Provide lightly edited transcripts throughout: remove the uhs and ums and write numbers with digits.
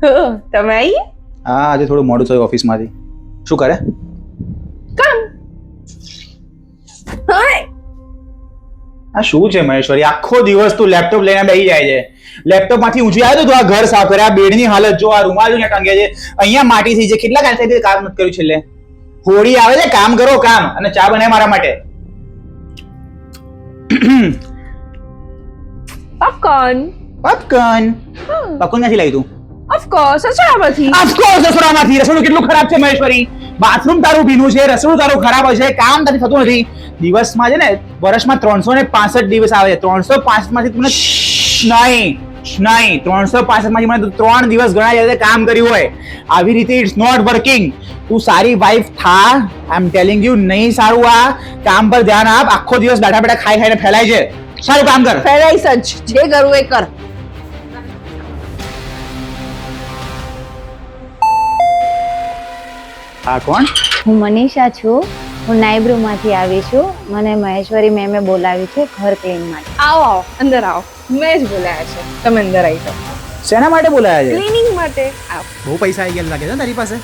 તમે આવી? હા આજે થોડું મોડું થયું ઓફિસમાંથી. શું કરે? કામ. હાય. આ શું છે મહેશ્વરી, આખો દિવસ તું લેપટોપ લઈને બેસી જાય છે. લેપટોપ માંથી ઊંચી આવ્યો તો આ ઘર સાફ કરે, આ બેડની હાલત જો, આ રૂમાલ જો ટંગે છે, અહીંયા માટી થઈ છે. કેટલા કાલથી કામ નથી કર્યું છેલ્લે? હોળી આવે છે, કામ કરો કામ, અને ચા બનાય મારા માટે. પોપકોર્ન. પોપકોર્ન ક્યાંથી લાવી તું? ઓફકોર્સ રસોડામાંથી. ઓફકોર્સ રસોડામાંથી. રસોડું કેટલું ખરાબ છે મહેશ્વરી, બાથરૂમ તારું ભીનું છે, રસોડું તારું ખરાબ હોય છે, કામ તારી થતું નથી. દિવસમાં છે ને, વર્ષમાં 365 દિવસ આવે છે. 365 માંથી તમને નહીં 365 માંથી મને 3 દિવસ ગણાય છે કામ કર્યું હોય. આવી રીતે ઇટ્સ નોટ વર્કિંગ. તું સારી વાઇફ થા, આઈ એમ ટેલિંગ યુ. નહીં સારું, આ કામ પર ધ્યાન આપ. આખો દિવસ બેઠા બેઠા ખાઈ ખાઈને ફેલાય છે. સારું કામ કર. ફેરાઈશ જ, જે કરવું એ કર. હા કોણ? હું મનીષા છું. હું નાયબ્રુમાંથી આવી છું. મને મહેશ્વરી મેમે બોલાવી છે ઘર ક્લીન માટે. આવો આવો, અંદર આવો. મેં જ બોલાયા છે, તમે અંદર આવી જાઓ. શેના માટે બોલાયા છે? ક્લીનિંગ માટે. આવો. બહુ પૈસા આવી ગયા લાગે છે તારી પાસે.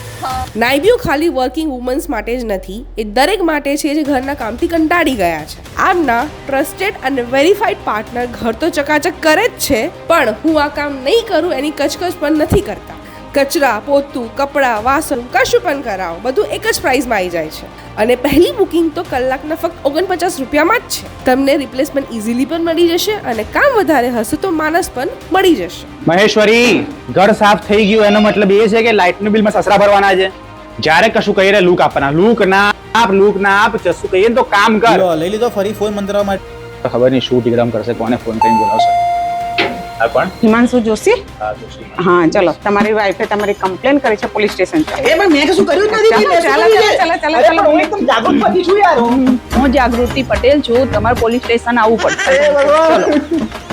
નાયબ્યુ ખાલી વર્કિંગ વુમન્સ માટે જ નથી, એ દરેક માટે છે જે ઘરના કામથી કંટાળી ગયા છે. આમના ટ્રસ્ટેડ અને વેરીફાઈડ પાર્ટનર ઘર તો ચકાચક કરે જ છે, પણ હું આ કામ નહીં કરું એની કચકચ પણ નથી કરતા. કચરા, પોતું, કપડાં, વાસણ કશું પણ કરાવો, બધું એક જ પ્રાઇસમાં આવી જાય છે. અને પહેલી બુકિંગ તો કલાકના ફક્ત 49 રૂપિયામાં જ છે. તમને રિપ્લેસમેન્ટ ઇઝીલી પણ મળી જશે, અને કામ વધારે હશે તો માણસ પણ મળી જશે. મહેશ્વરી, ઘર સાફ થઈ ગયું એનો મતલબ એ છે કે લાઇટનું બિલમાં સસરા ભરવાના છે. જ્યારે કશું કહીએ ને લૂક આપવાના. લૂક ના આપ, જશું કહીએ તો કામ કર. લઈ લીધો ફરી ફોન મંતરવા માટે. ખબર નહીં શું ટીગ્રામ કરશે, કોને ફોન કરીને બોલાવશે. હા કોણ? હિમાંશુ જોશી. હા જોશી. હા ચલો, તમારી વાઈફે તમારી કમ્પ્લેન કરી છે પોલીસ સ્ટેશન પર. એ પણ મેં કશું કર્યું જ નથી. ચાલો હું એકદમ જાગૃત પતિ છું યાર. હું જાગૃતિ પટેલ છું, તમારે પોલીસ સ્ટેશન આવવું પડશે. ચલો.